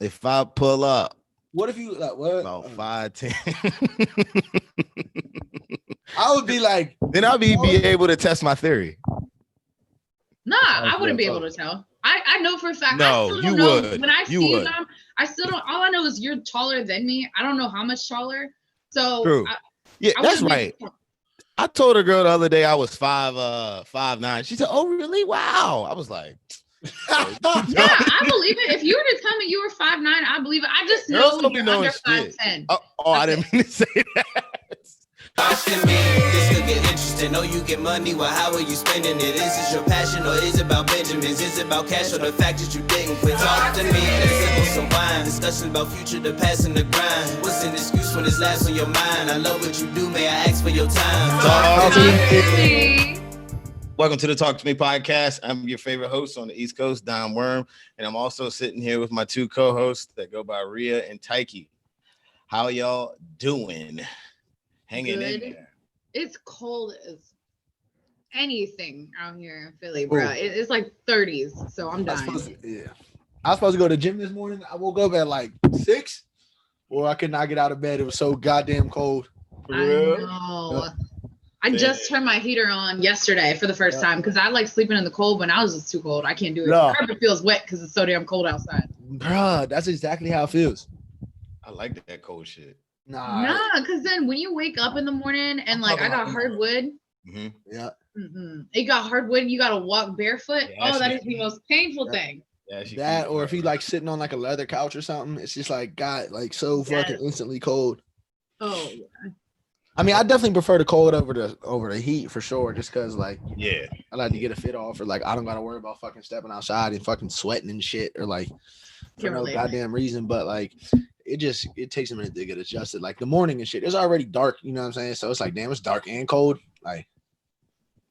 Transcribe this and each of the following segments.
If I pull up What if you like what? about 5'10", I would be like, then I'll be able to test my theory. Nah, I wouldn't be able to tell. I know for a fact. I No, still you don't know would. when I You see would. them. I still don't. All I know is you're taller than me. I don't know how much taller. So True. Yeah, I that's wouldn't right. be. I told a girl the other day I was 5'9". She said, "Oh, really? Wow." I was like, Yeah, I believe it. If you were to tell me you were 5'9", I believe it. I just girls know don't be you're knowing under shit. 5'10". I didn't mean to say that. Asking me, this could get interesting. Know you get money, well, how are you spending it? Is this your passion or is it about Benjamins? Is it about cash or the fact that you didn't quit? Talk to me, let's sip on some wine. Discussion about future, the past and the grind. What's an excuse when it's last on your mind? I love what you do, may I ask for your time? Talk to me. Welcome to the Talk to Me podcast. I'm your favorite host on the East Coast, Don Worm, and I'm also sitting here with my two co-hosts that go by Rhea and Taiki. How y'all doing? Hanging in there. It's cold as anything out here in Philly, bro. It's like 30s, so I'm dying. I was supposed to go to the gym this morning. I woke up at like 6, or I could not get out of bed. It was so goddamn cold. I know. I just turned my heater on yesterday for the first time because I like sleeping in the cold when I was just too cold. I can't do it. The carpet feels wet because it's so damn cold outside. Bruh, that's exactly how it feels. I like that cold shit. Nah, because then when you wake up in the morning and like I got hardwood. Mm-hmm. Yeah. You got hardwood and you got to walk barefoot. Yeah, that is the most painful thing. Yeah, that or if you like sitting on like a leather couch or something, it's just like got like so fucking instantly cold. Oh yeah. I mean, I definitely prefer the cold over the heat for sure, just because like I like to get a fit off, or like I don't gotta worry about fucking stepping outside and fucking sweating and shit, or like for no goddamn reason. But like it takes a minute to get adjusted. Like the morning and shit, it's already dark, you know what I'm saying? So it's like, damn, it's dark and cold. Like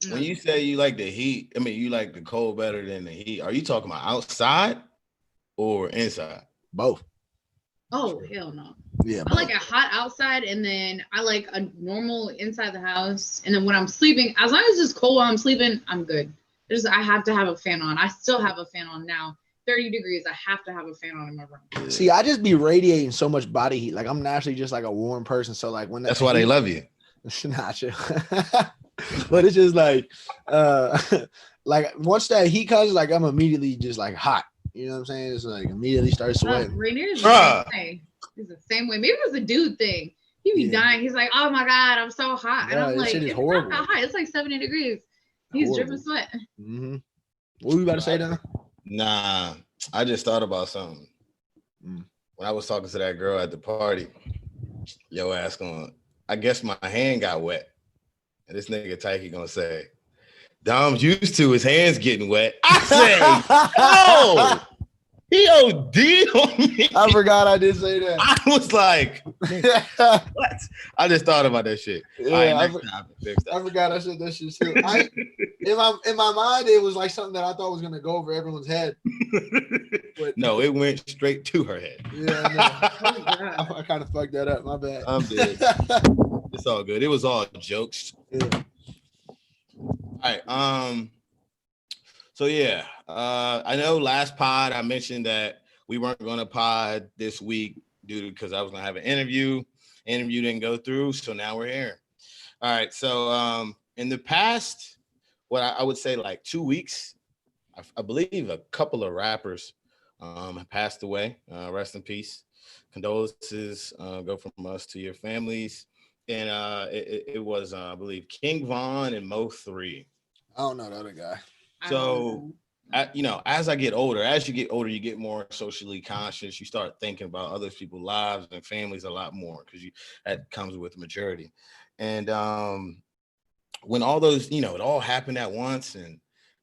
when you say you like the heat, I mean you like the cold better than the heat. Are you talking about outside or inside? Both. Oh hell no. Yeah, I like a hot outside, and then I like a normal inside the house. And then when I'm sleeping, as long as it's cold while I'm sleeping, I'm good. I have to have a fan on. I still have a fan on now. 30 degrees, I have to have a fan on in my room. See, I just be radiating so much body heat. Like I'm naturally just like a warm person. So like when that's why they love you. It's not true. But it's just like like once that heat comes, like I'm immediately just like hot. You know what I'm saying? It's like immediately start sweating. Rainier's the same way. He's the same way. Maybe it was a dude thing. He be dying. He's like, oh my God, I'm so hot. And I'm like, it's horrible. Not that hot. It's like 70 degrees. He's dripping sweat. Mm-hmm. What were you about to say, Don? Nah, I just thought about something. When I was talking to that girl at the party, yo ass going, I guess my hand got wet. And this nigga Taiki gonna say, Dom's used to his hands getting wet. I say, oh, he OD'd on me. I forgot I did say that. I was like, what? I just thought about that shit. Yeah, I forgot I said that shit too. In my mind, it was like something that I thought was gonna go over everyone's head. But no, it went straight to her head. Yeah, I kind of fucked that up. My bad. I'm dead. It's all good. It was all jokes. Yeah. All right. So yeah, I know last pod I mentioned that we weren't going to pod this week because I was going to have an interview. Interview didn't go through, so now we're here. All right. So in the past, what I would say like 2 weeks, I believe a couple of rappers have passed away. Rest in peace. Condolences go from us to your families. And it was, I believe, King Von and Mo 3. I don't know the other guy. So, as I get older, you get more socially conscious. You start thinking about other people's lives and families a lot more because that comes with maturity. And when all those, it all happened at once, and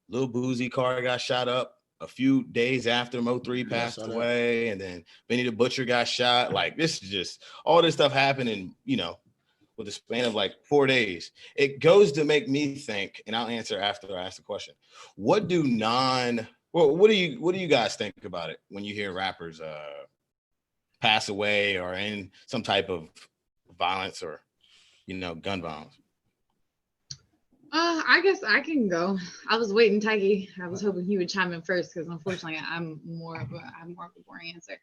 Lil Boozy car got shot up a few days after Mo 3 passed away, and then Benny the Butcher got shot. Like, this is just all this stuff happened, and with the span of like 4 days, it goes to make me think, and I'll answer after I ask the question. What do you guys think about it when you hear rappers pass away or in some type of violence or gun violence? I guess I can go. I was waiting, Tyke. I was hoping he would chime in first because unfortunately I have more of a boring answer.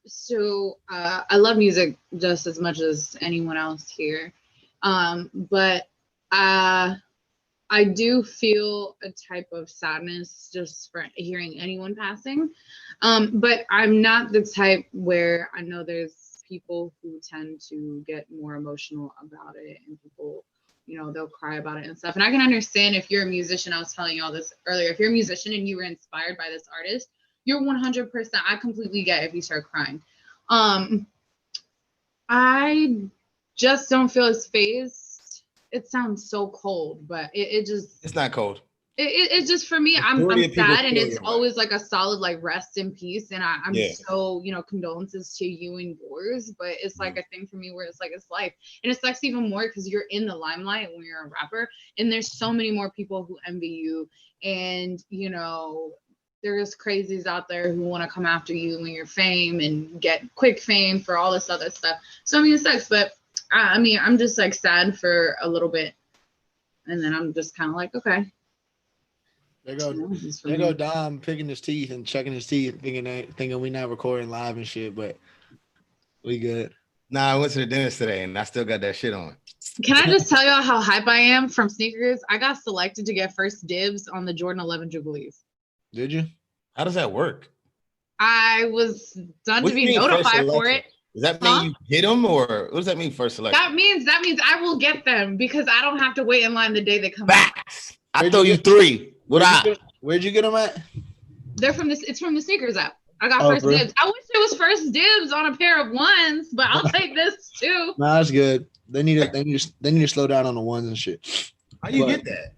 So I love music just as much as anyone else here. But I do feel a type of sadness just for hearing anyone passing. But I'm not the type where I know there's people who tend to get more emotional about it, and people, they'll cry about it and stuff. And I can understand if you're a musician. I was telling you all this earlier. If you're a musician and you were inspired by this artist, you're 100%. I completely get if you start crying. I just don't feel his face. It sounds so cold, but it's not cold. It just, for me, I'm sad, and it's always like a solid like rest in peace, and I'm so condolences to you and yours, but it's like a thing for me where it's like it's life, and it sucks even more because you're in the limelight when you're a rapper, and there's so many more people who envy you, and there's crazies out there who want to come after you and your fame and get quick fame for all this other stuff. So I mean, it sucks, but I mean, I'm just like sad for a little bit, and then I'm just kind of like, okay. There go Dom picking his teeth and checking his teeth, thinking we not recording live and shit, but we good. Nah, I went to the dentist today and I still got that shit on. Can I just tell y'all how hype I am from sneakers? I got selected to get first dibs on the Jordan 11 Jubilees. Did you? How does that work? I was done to be notified for it. Does that mean you hit them, or what does that mean, first selection? That means I will get them because I don't have to wait in line the day they come out. I throw you 3. Where'd you get them at? It's from the sneakers app. I got first dibs. I wish it was first dibs on a pair of ones, but I'll take this too. No, that's good. They need to slow down on the ones and shit. How you get that?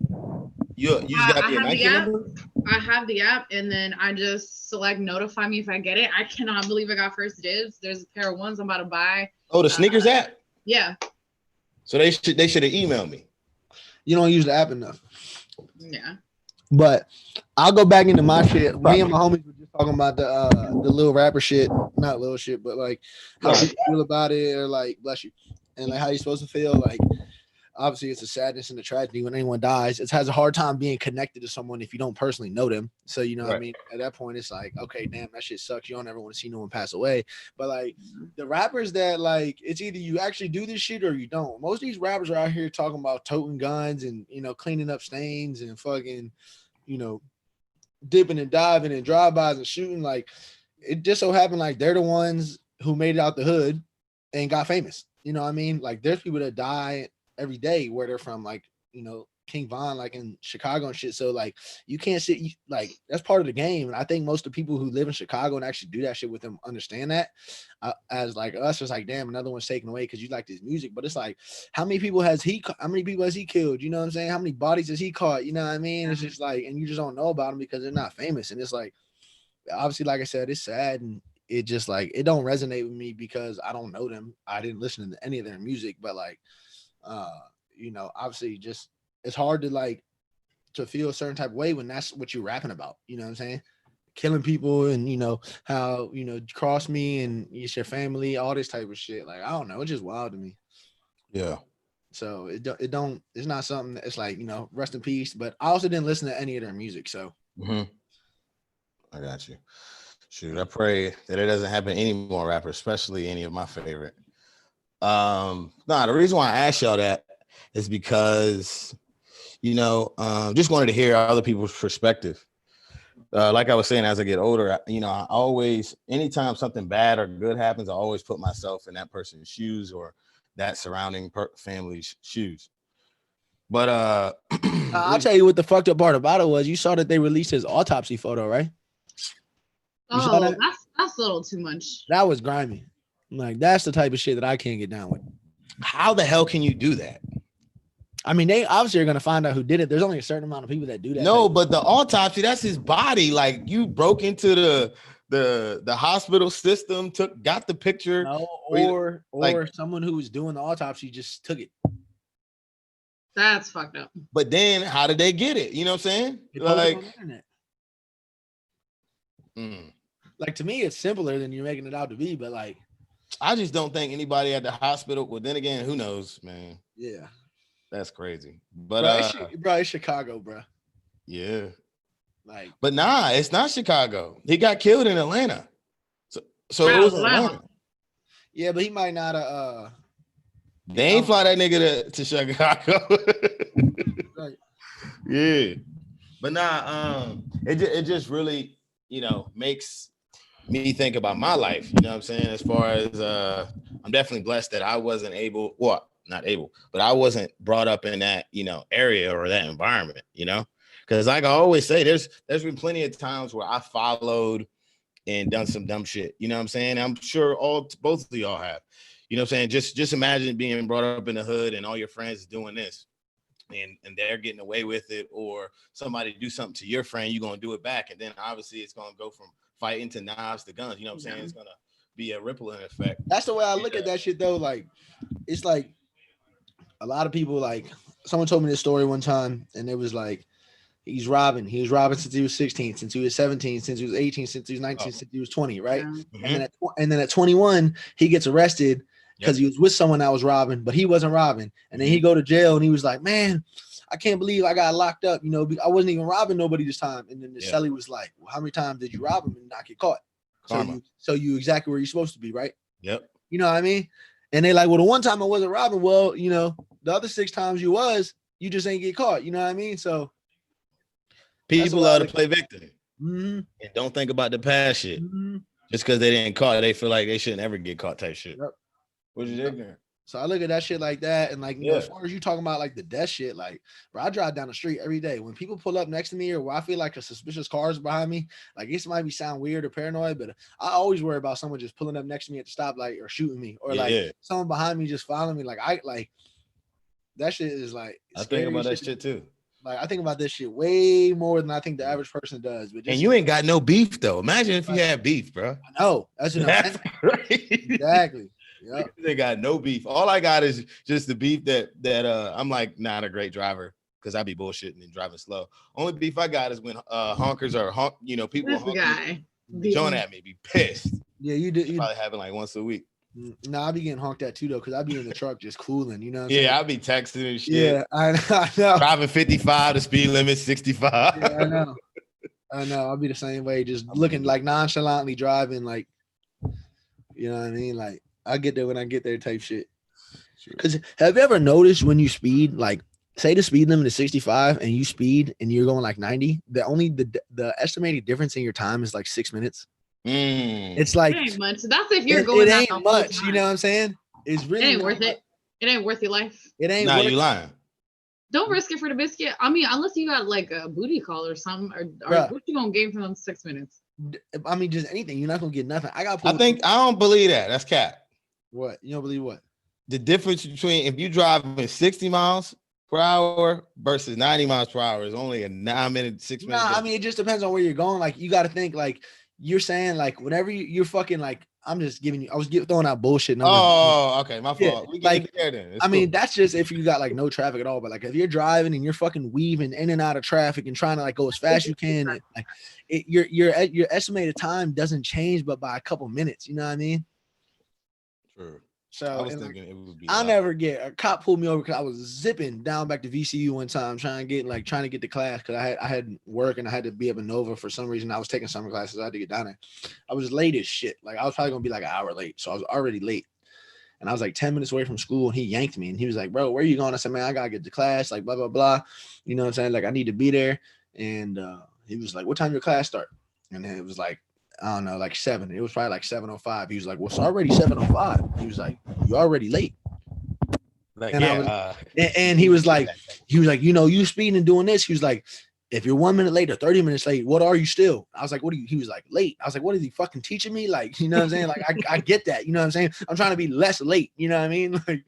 You just got the Nike number? I have the app, and then I just select notify me if I get it. I cannot believe I got first dibs. There's a pair of ones I'm about to buy. Oh, the sneakers app? Yeah. So they should have emailed me. You don't use the app enough. Yeah. But I'll go back into my shit. Me and my homies were just talking about the little rapper shit, not little shit, but like how you feel about it, or like bless you, and like how you supposed to feel. Like obviously it's a sadness and a tragedy when anyone dies. It has a hard time being connected to someone if you don't personally know them. So what I mean, at that point it's like, okay, damn, that shit sucks. You don't ever want to see no one pass away. But like the rappers that like, it's either you actually do this shit or you don't. Most of these rappers are out here talking about toting guns and cleaning up stains and fucking dipping and diving and drive-bys and shooting. Like it just so happened like they're the ones who made it out the hood and got famous. You know what I mean? Like there's people that die every day where they're from, like King Von, like in Chicago and shit. So like you can't sit, like that's part of the game. And I think most of the people who live in Chicago and actually do that shit with them understand that. As like us, it's like, damn, another one's taken away because you like this music. But it's like, how many people has he killed? You know what I'm saying? How many bodies has he caught? You know what I mean? It's just like, and you just don't know about them because they're not famous. And it's like, obviously, like I said, it's sad, and it just like it don't resonate with me because I don't know them. I didn't listen to any of their music, but like obviously just it's hard to like to feel a certain type of way when that's what you're rapping about. You know what I'm saying? Killing people and how cross me and it's your family, all this type of shit. Like I don't know, it's just wild to me. Yeah. So it's not something that it's like, rest in peace. But I also didn't listen to any of their music. So I got you. Shoot, I pray that it doesn't happen to any more rappers, especially any of my favorite. The reason why I asked y'all that is because, just wanted to hear other people's perspective. Like I was saying, as I get older, I always, anytime something bad or good happens, I always put myself in that person's shoes or that surrounding family's shoes. But I'll tell you what the fucked up part about it was. You saw that they released his autopsy photo, right? That's a little too much. That was grimy. Like that's the type of shit that I can't get down with. How the hell can you do that? I mean, they obviously are going to find out who did it. There's only a certain amount of people that do that. No, but the autopsy, that's his body. Like you broke into the hospital system, got the picture. No, or someone who was doing the autopsy just took it. That's fucked up. But then how did they get it? You know what I'm saying? Like, like to me, it's simpler than you're making it out to be. But like, I just don't think anybody at the hospital. Well, then again, who knows, man? Yeah. That's crazy. But bro, it's Chicago, bro. Yeah. Like, but nah, it's not Chicago. He got killed in Atlanta. So it was Atlanta. Yeah, but he might not they ain't fly that nigga to Chicago. Right. Yeah. But nah, it just really, makes me think about my life. You know what I'm saying? As far as I'm definitely blessed that I wasn't able, well, not able, but I wasn't brought up in that, area or that environment, because like I always say, there's been plenty of times where I followed and done some dumb shit. You know what I'm saying? I'm sure both of y'all have. You know what I'm saying? Just imagine being brought up in the hood and all your friends doing this. And they're getting away with it, or somebody do something to your friend, you're gonna do it back, and then obviously it's gonna go from fighting to knives to guns. You know what I'm saying? It's gonna be a rippling effect. That's the way I look at that shit, though. Like, it's like a lot of people. Like, someone told me this story one time, and it was like he was robbing since he was 16, since he was 17, since he was 18, since he was 19, since he was 20, right? Mm-hmm. And then at 21, he gets arrested because he was with someone that was robbing, but he wasn't robbing. And then he go to jail, and he was like, man, I can't believe I got locked up. I wasn't even robbing nobody this time. And then the celly was like, well, how many times did you rob him and not get caught? So you exactly where you're supposed to be, right? Yep. You know what I mean? And they like, well, the one time I wasn't robbing, well, the other 6 times you just ain't get caught. You know what I mean? So people love to play victim and don't think about the past shit. Just because they didn't caught, they feel like they shouldn't ever get caught type shit. Yep. Which is ignorant. So I look at that shit like that, and like, as far as you talking about like the death shit, like, bro, I drive down the street every day. When people pull up next to me, or where I feel like a suspicious car is behind me, like, this might sound weird or paranoid, but I always worry about someone just pulling up next to me at the stoplight or shooting me, or like someone behind me just following me. Like, that shit is like. I think about that shit too. Like, I think about this shit way more than I think the average person does. But and you ain't got no beef though. Imagine if you had beef, bro. I know. That's what I'm saying. Exactly. Yeah. They got no beef. All I got is just the beef that I'm like not a great driver because I be bullshitting and driving slow. Only beef I got is when honkers or people join at me, be pissed. Yeah, you did. Probably happen like once a week. No, I be getting honked at too though, because I be in the truck just cooling. You know what I'm saying? I be texting and shit. Yeah, I know. Driving 55, the speed limit 65. Yeah, I know. I'll be the same way, just looking like nonchalantly driving, like, you know what I mean? Like, I get there when I get there type shit. Because have you ever noticed when you speed, like, say the speed limit is 65 and you speed and you're going like 90, the estimated difference in your time is like 6 minutes. It's like it ain't much. That's if you're going. It ain't much. You know what I'm saying? It's really. It ain't worth it. It ain't worth your life. It ain't. Nah, you lying. Don't risk it for the biscuit. I mean, unless you got like a booty call or something, or what you gonna gain from them 6 minutes? I mean, just anything. You're not gonna get nothing. I don't believe that. That's cap. What? You don't believe what? The difference between if you drive 60 miles per hour versus 90 miles per hour is only a 9 minute, 6 minutes. I mean, it just depends on where you're going. Like, you got to think, like, you're saying, like, whenever you're fucking, like, I'm just giving you, I was throwing out bullshit numbers. Oh, okay, my fault. Yeah, we like, there then. I mean, that's just if you got like no traffic at all. But like, if you're driving and you're fucking weaving in and out of traffic and trying to like go as fast as you can, and, like, your estimated time doesn't change, but by a couple minutes. You know what I mean? True. So I was thinking it would be. I'll never get a cop pulled me over because I was zipping down back to VCU one time trying to get to class because I had work and I had to be up in Nova for some reason. I was taking summer classes. I had to get down there. I was late as shit. Like, I was probably gonna be like an hour late, so I was already late. And I was like 10 minutes away from school, and he yanked me, and he was like, "Bro, where are you going?" I said, "Man, I gotta get to class." Like, blah blah blah. You know what I'm saying? Like, I need to be there. And he was like, "What time your class start?" And then it was like, I don't know, like 7. It was probably like 7:05. He was like, "Well, it's already 7:05." He was like, "You're already late." Like, and and he was like, you speeding and doing this. He was like, "If you're 1 minute late or 30 minutes late, what are you still?" I was like, "What are you?" He was like, "Late." I was like, "What is he fucking teaching me?" Like, you know what I'm saying? Like, I get that. You know what I'm saying? I'm trying to be less late. You know what I mean? Like,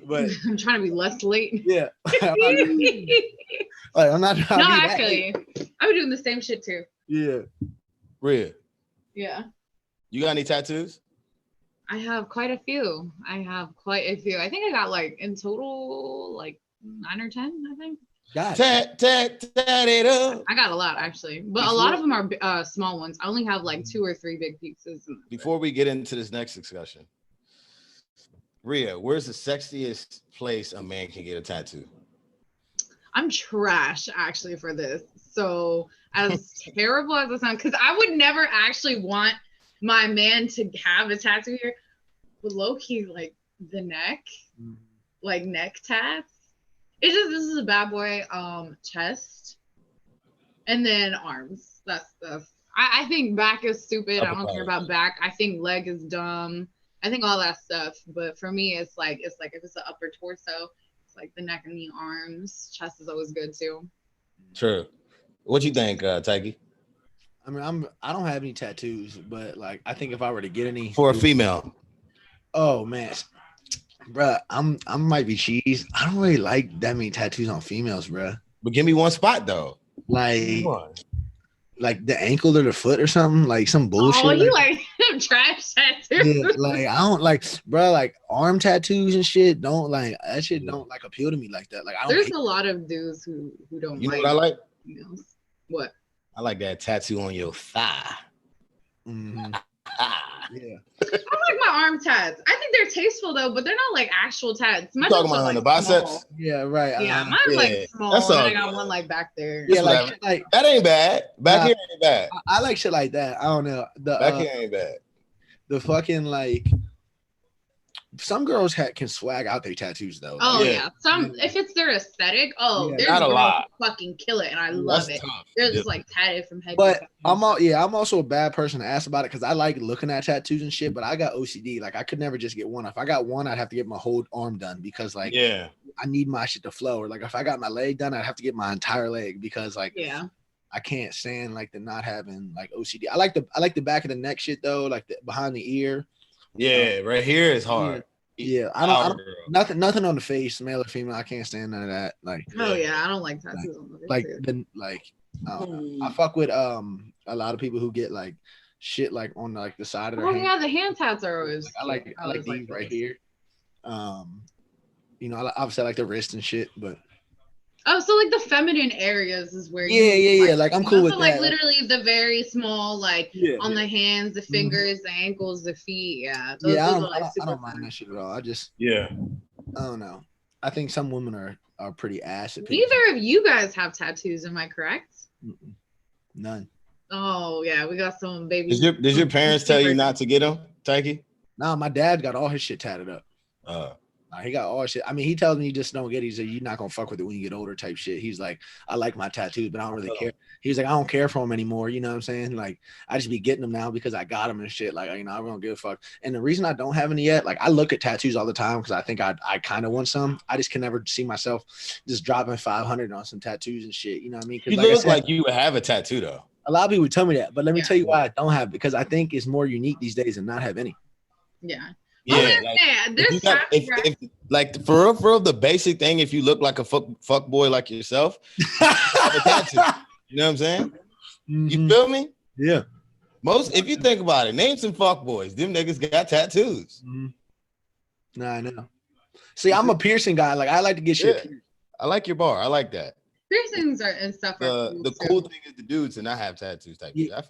but I'm trying to be less late. Yeah. I'm not trying to be actually, I've been doing the same shit too. Yeah. Real. Yeah. You got any tattoos? I have quite a few. I think I got like in total like 9 or 10, I think. Tat it up. I got a lot actually, but a lot of them are small ones. I only have like 2 or 3 big pieces. Before we get into this next discussion, Rhea, where's the sexiest place a man can get a tattoo? I'm trash actually for this. So as terrible as it sounds, because I would never actually want my man to have a tattoo here, but low key like the neck, like neck tats. It's just this is a bad boy chest, and then arms. That's I think back is stupid. I don't care about back. I think leg is dumb. I think all that stuff. But for me, it's like if it's the upper torso, it's like the neck and the arms. Chest is always good too. True. What you think, Taiki? I mean, I don't have any tattoos, but like I think if I were to get any for a female, oh man, bruh, I might be cheese. I don't really like that many tattoos on females, bruh. But give me one spot though. Like the ankle or the foot or something, like some bullshit. Oh, you like trash tattoos? Yeah, like I don't like, bro. Like arm tattoos and shit. Don't like that shit. Don't like appeal to me like that. Like I don't. There's a lot of dudes who don't. You know what I like? What? I like that tattoo on your thigh. Mm-hmm. Yeah. I like my arm tats. I think they're tasteful though, but they're not like actual tats. You talking about on the biceps? Small. Yeah, right. Yeah, mine's like small. That's and I got one like back there. Yeah, like that ain't bad. Back here ain't bad. I like shit like that. I don't know. The back here ain't bad. The fucking like some girls can swag out their tattoos though. Oh yeah. Some if it's their aesthetic, there's not a lot. Fucking kill it, and I love it. Tough. They're just like tatted from head. But I'm also a bad person to ask about it because I like looking at tattoos and shit. But I got OCD. Like I could never just get one. If I got one, I'd have to get my whole arm done because like I need my shit to flow. Or like if I got my leg done, I'd have to get my entire leg because like I can't stand like the not having like OCD. I like the back of the neck shit though, like the behind the ear. Yeah, right here is hard. Yeah, I don't nothing on the face, male or female. I can't stand none of that. Like, I don't like tattoos on the face. I fuck with a lot of people who get like shit like on like the side of their hand. Yeah, the hand tats are always. I like these right here. You know, obviously I like the wrist and shit, but. Oh, so like the feminine areas is where yeah. Like I'm cool with that. Like literally the very small, like on the hands, the fingers, the ankles, the feet. Yeah. Those I don't mind that shit at all. I just I don't know. I think some women are pretty ass at people. Neither of you guys have tattoos, am I correct? None. Oh yeah, we got some babies. Did your parents tell you not to get them, Taiki? Nah, my dad got all his shit tatted up. He got all shit. I mean, he tells me you just don't get it. He said, you're not going to fuck with it when you get older type shit. He's like, I like my tattoos, but I don't really care. He's like, I don't care for them anymore. You know what I'm saying? Like, I just be getting them now because I got them and shit. Like, you know, I don't give a fuck. And the reason I don't have any yet, like, I look at tattoos all the time because I think I kind of want some. I just can never see myself just dropping 500 on some tattoos and shit. You know what I mean? You look like you would have a tattoo, though. A lot of people would tell me that. But let me tell you why I don't have it. Because I think it's more unique these days than not have any. Yeah. Yeah, like for real, the basic thing, if you look like a fuck boy like yourself, have a tattoo. You know what I'm saying? Mm-hmm. You feel me? Yeah. If you think about it, name some fuck boys. Them niggas got tattoos. Mm-hmm. Nah, I know. See, I'm a piercing guy. Like I like to get shit pierced. I like your bar. I like that. Piercings and stuff. The cool thing is the dudes and not have tattoos type. Yeah.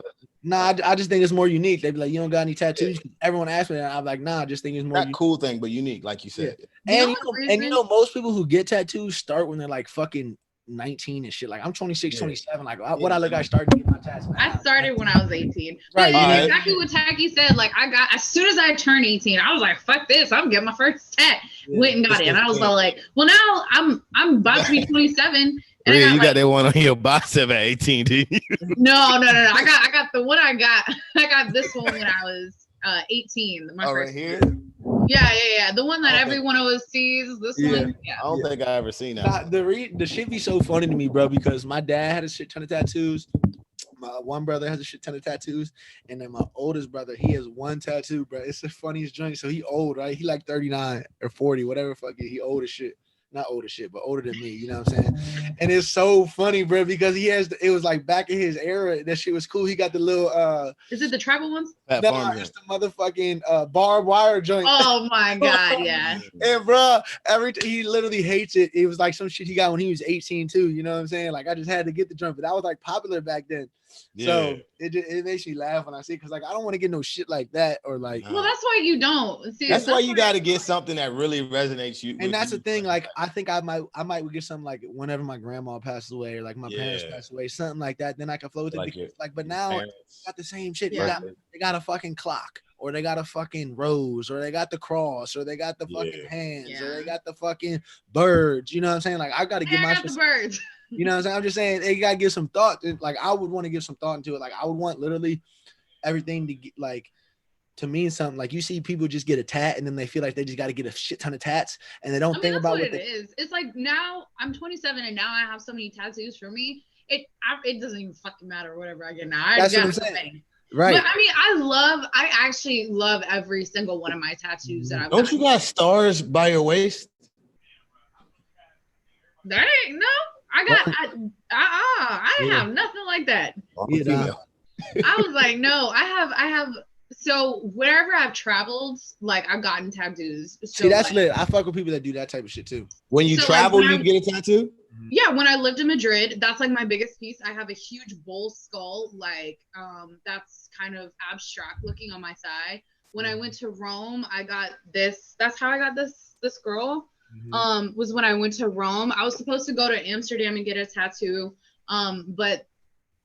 I just think it's more unique. They be like, you don't got any tattoos? Yeah. Everyone asks me that. I'm like, nah, I just think it's more unique. Cool thing, but unique, like you said. Yeah. And you know, most people who get tattoos start when they're like fucking 19 and shit. Like I'm 26, 27. Like what I look like started to get my tattoos. I started when I was 18. Right. Exactly what Tacky said. Like I got as soon as I turned 18, I was like, fuck this. I'm getting my first tat. Went and got it. And I was like, well, now I'm about to be 27. And you got that one on your bicep at 18, did you? No. I got the one I got this one when I was 18. My first right here? Yeah. The one that everyone always sees. This one. Yeah. I don't think I ever seen that. The shit be so funny to me, bro, because my dad had a shit ton of tattoos. My one brother has a shit ton of tattoos, and then my oldest brother, he has one tattoo, bro. It's the funniest joint. So he old, right? He like 39 or 40, whatever fuck it. He old as shit. Not old as shit, but older than me, you know what I'm saying? And it's so funny, bro, because it was like back in his era. That shit was cool. He got the little Is it the tribal ones? No, it's the motherfucking barbed wire joint. Oh my god, yeah. And bro, he literally hates it. It was like some shit he got when he was 18 too, you know what I'm saying? Like I just had to get the joint, but that was like popular back then. So it makes me laugh when I see it because like I don't want to get no shit like that or like. Well, that's why you don't. See, that's why you got to get something that really resonates you. And that's the thing. Like I think I might get something like whenever my grandma passed away or like my parents passed away, something like that. Then I can flow with it. Like, but now got the same shit. Yeah. They got a fucking clock, or they got a fucking rose, or they got the cross, or they got the fucking hands, or they got the fucking birds. You know what I'm saying? Like I got to get my the birds. You know what I'm saying? I'm just saying they gotta give some thought. Like I would want to give some thought into it. Like I would want literally everything to get like to mean something. Like you see people just get a tat and then they feel like they just got to get a shit ton of tats and they don't think about what it is. It's like now I'm 27 and now I have so many tattoos for me. It doesn't even fucking matter whatever I get now. That's what I'm saying. Right. But I mean, I actually love every single one of my tattoos that I've Don't you got stars by your waist? That ain't no. I didn't have nothing like that. I was like, no, I have. So wherever I've traveled, like I've gotten tattoos. So, see, that's lit. I fuck with people that do that type of shit too. When you travel, you get a tattoo? Yeah, when I lived in Madrid, that's like my biggest piece. I have a huge bull skull, like that's kind of abstract looking on my thigh. When I went to Rome, I got this. That's how I got this girl. Was when I went to Rome. I was supposed to go to Amsterdam and get a tattoo, but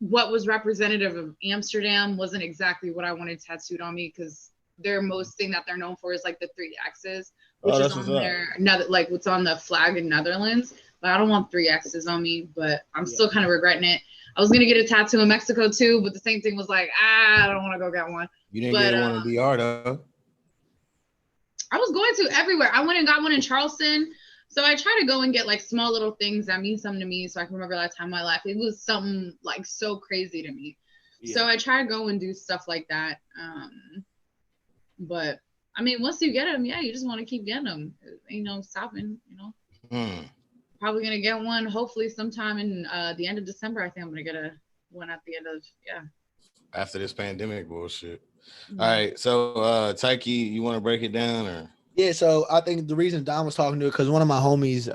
what was representative of Amsterdam wasn't exactly what I wanted tattooed on me because their most thing that they're known for is like the 3 X's, which is on their like what's on the flag in Netherlands. But I don't want 3 X's on me, but I'm still kind of regretting it. I was gonna get a tattoo in Mexico too, but the same thing was like, I don't want to go get one. You didn't get one in DR though. I was going to everywhere. I went and got one in Charleston. So I try to go and get like small little things that mean something to me so I can remember that time in my life. It was something like so crazy to me. Yeah. So I try to go and do stuff like that. But I mean, once you get them, you just want to keep getting them. Ain't no stopping, Probably going to get one hopefully sometime in the end of December. I think I'm going to get one at the end of, after this pandemic bullshit. Mm-hmm. All right. So, Taiki, you want to break it down or? Yeah. So I think the reason Don was talking to it, because one of my homies,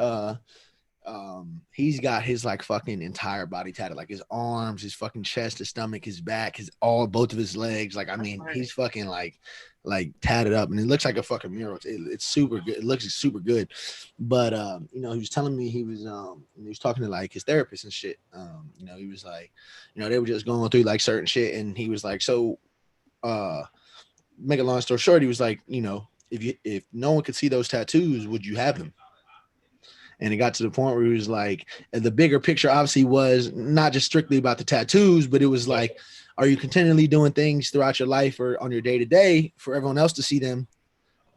he's got his like fucking entire body tatted, like his arms, his fucking chest, his stomach, his back, both of his legs. Like, I mean, he's fucking like tatted up and it looks like a fucking mural. It's super good. It looks super good. But, he was telling me he was talking to like his therapist and shit. He was like, they were just going through like certain shit. And he was like, so, make a long story short, he was like, if no one could see those tattoos, would you have them? And it got to the point where he was like, the bigger picture obviously was not just strictly about the tattoos, but it was like, are you continually doing things throughout your life or on your day to day for everyone else to see them?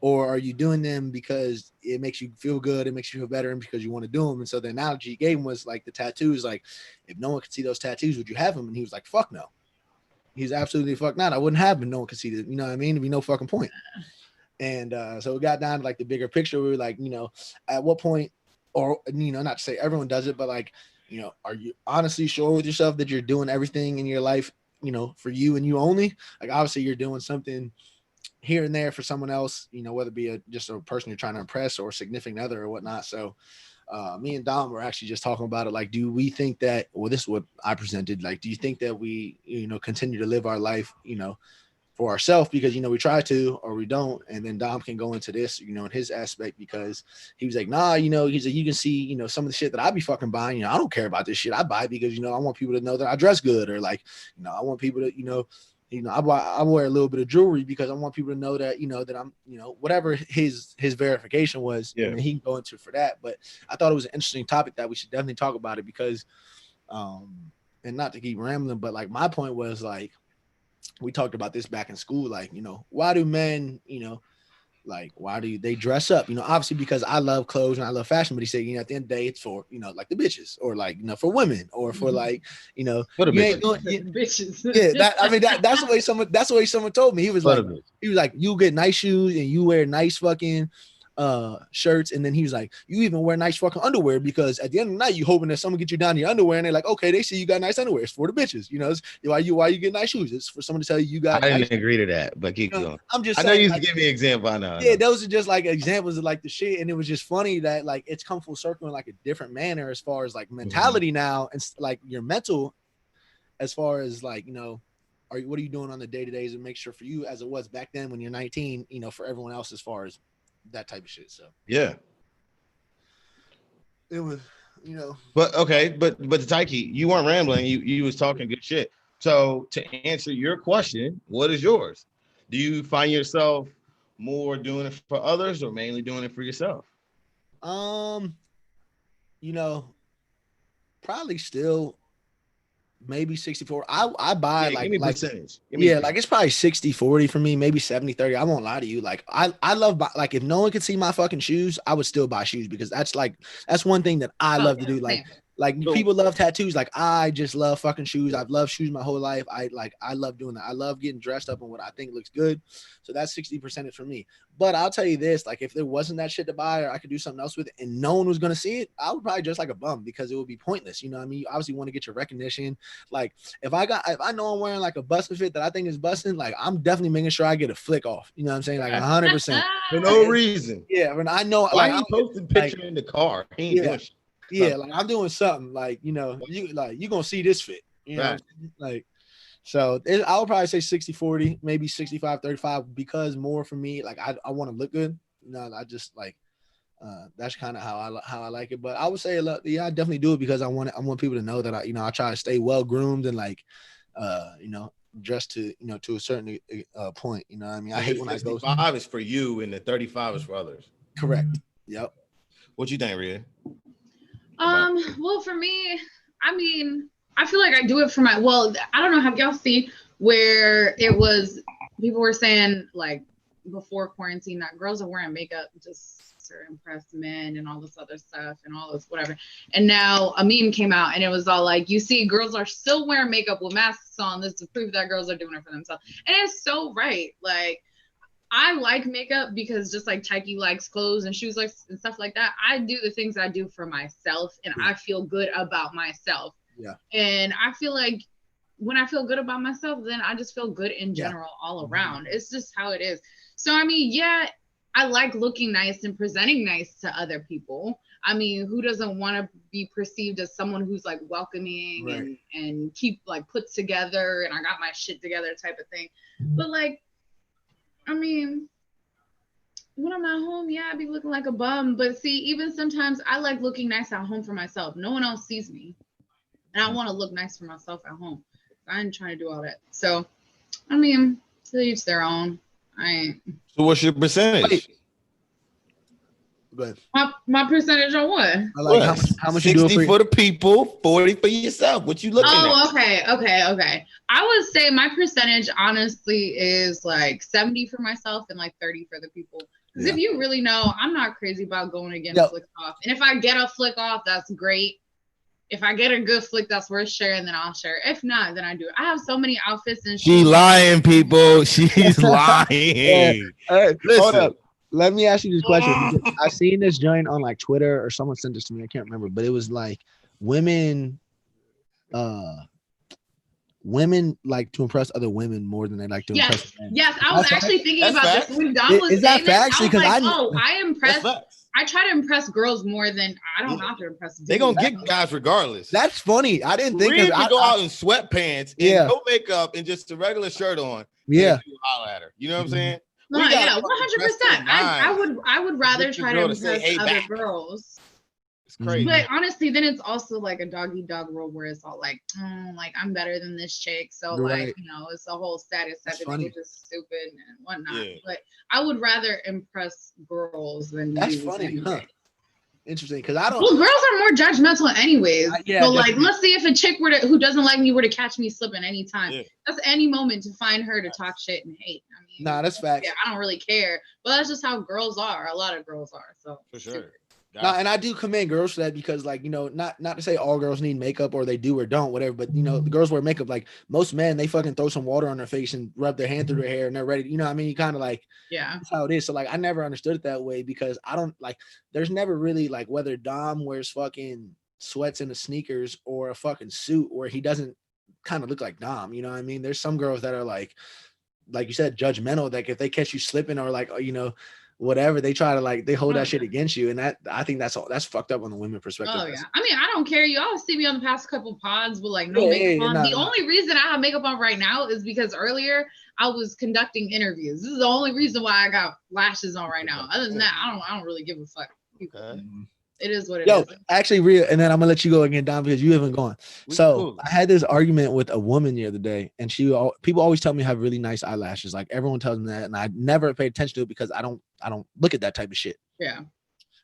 Or are you doing them because it makes you feel good, it makes you feel better, and because you want to do them? And so the analogy he gave him was like the tattoos, like if no one could see those tattoos, would you have them? And he was like, fuck no. He's absolutely fuck not. I wouldn't have them. No one could see it. You know what I mean? It'd be no fucking point. And so it got down to like the bigger picture. We were like, at what point, or, not to say everyone does it, but like, are you honestly sure with yourself that you're doing everything in your life, for you and you only? Like, obviously you're doing something here and there for someone else, whether it be just a person you're trying to impress or a significant other or whatnot. So me and Dom were actually just talking about it. Like, do we think that, well, this is what I presented. Like, do you think that we, continue to live our life, for ourselves because, we try to, or we don't? And then Dom can go into this, in his aspect, because he was like, nah, he's like, you can see, some of the shit that I be fucking buying, I don't care about this shit. I buy because, I want people to know that I dress good, or like, I want people to, I wear a little bit of jewelry because I want people to know that, that I'm, whatever his verification was, he can go into for that. But I thought it was an interesting topic that we should definitely talk about it because, and not to keep rambling, but like my point was like, we talked about this back in school, like, why do men, like, why do they dress up? Obviously because I love clothes and I love fashion, but he said, at the end of the day, it's for, like the bitches, or like, for women, or for like, for the bitches. Yeah, that's the way someone told me. He was like, you get nice shoes and you wear nice fucking shirts, and then he was like, you even wear nice fucking underwear, because at the end of the night you hoping that someone get you down in your underwear and they're like, okay, they see you got nice underwear, it's for the bitches. Why you get nice shoes? It's for someone to tell you got. I didn't agree to that, but keep going. I'm just saying, I know you give me an example. I know. Yeah, those are just like examples of like the shit, and it was just funny that like it's come full circle in like a different manner as far as like mentality now, and like your mental as far as like, what are you doing on the day-to-days and make sure for you as it was back then when you're 19, for everyone else as far as that type of shit. So yeah, it was, But okay, but Taiki, you weren't rambling. You was talking good shit. So to answer your question, what is yours? Do you find yourself more doing it for others or mainly doing it for yourself? Probably still maybe 60-40. I buy give me percentage. Like it's probably 60-40 for me, maybe 70-30. I won't lie to you. Like I love like if no one could see my fucking shoes, I would still buy shoes because that's one thing that I love to do. Like people love tattoos. Like I just love fucking shoes. I've loved shoes my whole life. I love doing that. I love getting dressed up in what I think looks good. So that's 60% for me. But I'll tell you this, like if there wasn't that shit to buy or I could do something else with it and no one was gonna see it, I would probably dress like a bum because it would be pointless. You know what I mean? You obviously want to get your recognition. Like if I know I'm wearing like a busting fit that I think is busting, like I'm definitely making sure I get a flick off. You know what I'm saying? Like 100%. For no reason. Yeah, when I know why he posting picture in the car. He ain't doing shit. Yeah, like I'm doing something like, you gonna see this fit, right. Like, so I would probably say 60-40, maybe 65-35 because more for me, like I want to look good. I just like, that's kind of how I like it. But I would say, I definitely do it because I want people to know that I try to stay well groomed and like, dressed to, to a certain point, you know what I mean? I hate when I go. 65 is for you and the 35 is for others. Correct. Yep. What you think, Rhea? Well, for me, I mean, I feel like I do it for I don't know, have y'all seen where it was, people were saying like before quarantine that girls are wearing makeup just to impress men and all this other stuff and all this whatever. And now a meme came out and it was all like, you see girls are still wearing makeup with masks on. This to prove that girls are doing it for themselves. And it's so right. Like, I like makeup because just like Taiki likes clothes and shoes and stuff like that, I do the things I do for myself and I feel good about myself. Yeah. And I feel like when I feel good about myself, then I just feel good in general all around. It's just how it is. So, I mean, yeah, I like looking nice and presenting nice to other people. I mean, who doesn't want to be perceived as someone who's like welcoming and keep like put together and I got my shit together type of thing. But like, I mean, when I'm at home, yeah, I be looking like a bum. But see, even sometimes I like looking nice at home for myself. No one else sees me. And I want to look nice for myself at home. I ain't trying to do all that. So, I mean, to each their own. So what's your percentage? Go ahead. My percentage on what? Like how much 60 you do for the people, 40 for yourself. What you looking at? Okay. I would say my percentage honestly is like 70 for myself and like 30 for the people. Because if you really know, I'm not crazy about going and getting flicked off. And if I get a flick off, that's great. If I get a good flick that's worth sharing, then I'll share. If not, then I do. I have so many outfits and she lying, people. She's lying. Hey, hold up. Let me ask you this question. I seen this joint on like Twitter or someone sent this to me. I can't remember, but it was like women like to impress other women more than they like to impress men. Yes, I was actually thinking about this when Don was saying this. I impress. I try to impress girls more than I don't have to impress. They're gonna get guys regardless. That's funny. I didn't think of it. Go out in sweatpants and no makeup and just a regular shirt on. Yeah, you holler at her. You know what I'm saying? No, 100%. I would rather try to impress other girls. It's crazy. But honestly, then it's also like a dog world where it's all like, like I'm better than this chick. So like, it's a whole status symbol, which is stupid and whatnot. Yeah. But I would rather impress girls than that's funny, huh? Interesting, because I don't. Well, girls are more judgmental, anyways. So like, let's see if a chick who doesn't like me were to catch me slipping anytime. Yeah. That's any moment to find her to talk shit and hate. I mean, nah, that's facts. Yeah, I don't really care, but that's just how girls are. A lot of girls are. So for sure. And I do commend girls for that because, like, not to say all girls need makeup or they do or don't, whatever, but the girls wear makeup. Like most men, they fucking throw some water on their face and rub their hand through their hair and they're ready. You know what I mean? You kind of like, that's how it is. So like, I never understood it that way because I don't like. There's never really like whether Dom wears fucking sweats and a sneakers or a fucking suit where he doesn't kind of look like Dom. You know what I mean? There's some girls that are like you said, judgmental. Like if they catch you slipping or like whatever. They try to like they hold that shit against you, and that I think that's fucked up on the women perspective. Oh yeah, I mean I don't care. You always see me on the past couple pods with like no makeup on. The only reason I have makeup on right now is because earlier I was conducting interviews. This is the only reason why I got lashes on right now. Other than that, I don't really give a fuck. Okay. It is what it is. Actually, real, and then I'm gonna let you go again, Don, because you haven't gone. So I had this argument with a woman the other day, and people always tell me I have really nice eyelashes. Like everyone tells me that, and I never pay attention to it because I don't look at that type of shit. Yeah.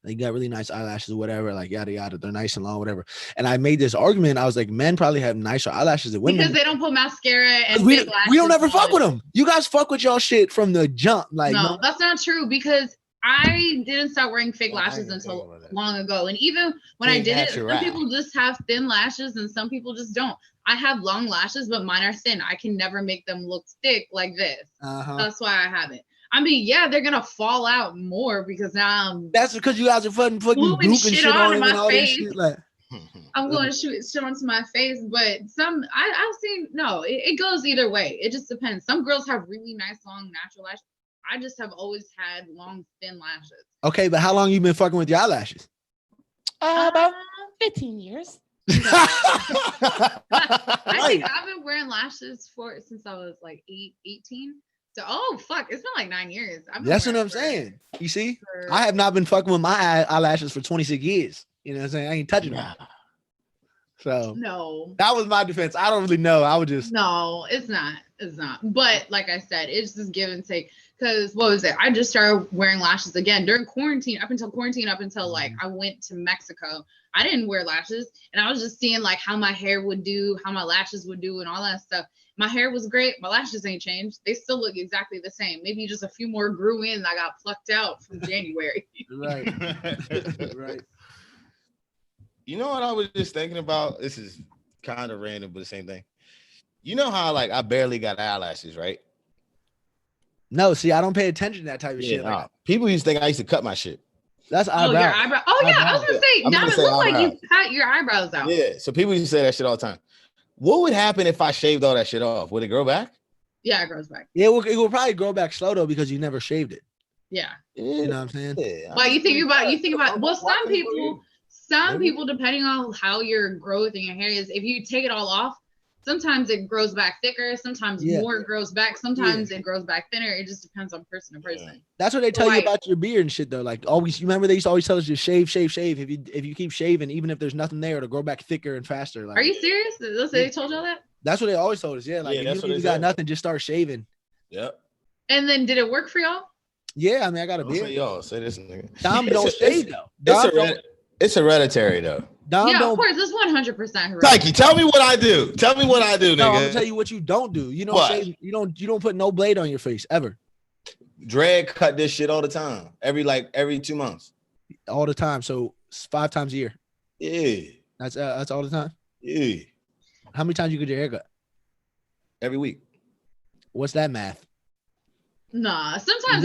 They got really nice eyelashes or whatever, like yada yada. They're nice and long, whatever. And I made this argument. I was like, men probably have nicer eyelashes than women because they don't put mascara and we don't ever fuck with them. You guys fuck with y'all shit from the jump. Like no, that's not true because I didn't start wearing fake lashes until long ago. And even when I did it, some people just have thin lashes and some people just don't. I have long lashes, but mine are thin. I can never make them look thick like this. That's why I haven't. I mean, yeah, they're gonna fall out more because now that's because you guys are fucking gluing shit on my face. Shit, like. I'm going to shoot shit onto my face, but I've seen it goes either way. It just depends. Some girls have really nice long natural lashes. I just have always had long thin lashes. Okay, but how long you been fucking with your eyelashes? About 15 years. I think I've been wearing lashes since I was like 18. So, fuck, it's been like 9 years. That's what I'm saying. You see, I have not been fucking with my eyelashes for 26 years. You know what I'm saying? I ain't touching them. So no, that was my defense. I don't really know. I would just no, it's not. It's not. But like I said, it's just give and take. Because what was it? I just started wearing lashes again during quarantine. Up until like I went to Mexico. I didn't wear lashes, and I was just seeing like how my hair would do, how my lashes would do, and all that stuff. My hair was great. My lashes ain't changed. They still look exactly the same. Maybe just a few more grew in. I got plucked out from January. Right. Right. You know what I was just thinking about? This is kind of random, but the same thing. You know how like I barely got eyelashes, right? No, see, I don't pay attention to that type of shit. Like, people used to think I used to cut my shit. That's eyebrow. Your eyebrow. Oh yeah, I was gonna say now it looks like you cut your eyebrows out. Yeah, so people used to say that shit all the time. What would happen if I shaved all that shit off? Would it grow back? Yeah, it grows back. Yeah, it will probably grow back slow though because you never shaved it. Yeah. You know what I'm saying? Yeah. But you think about well, some people, depending on how your growth in your hair is, if you take it all off, sometimes it grows back thicker, sometimes more grows back, sometimes it grows back thinner. It just depends on person to person. That's what they tell you about your beard and shit though. Like always, you remember they used to always tell us to shave. If you keep shaving, even if there's nothing there, it'll grow back thicker and faster. Like, are you serious? They told y'all that? That's what they always told us. Yeah, like if you got nothing, just start shaving. Yep. And then did it work for y'all? Yeah, I mean I got a beard. Say y'all, say this nigga. Dom don't shave though. It's hereditary though. Of course, it's 100% hereditary. Mikey, tell me what I do. Tell me what I do, nigga. No, I'm gonna tell you what you don't do. You don't shave. You don't put no blade on your face ever. Dread cut this shit all the time. Every 2 months. All the time. So 5 times a year. Yeah. That's all the time. Yeah. How many times you get your hair cut? Every week. What's that math? Nah, sometimes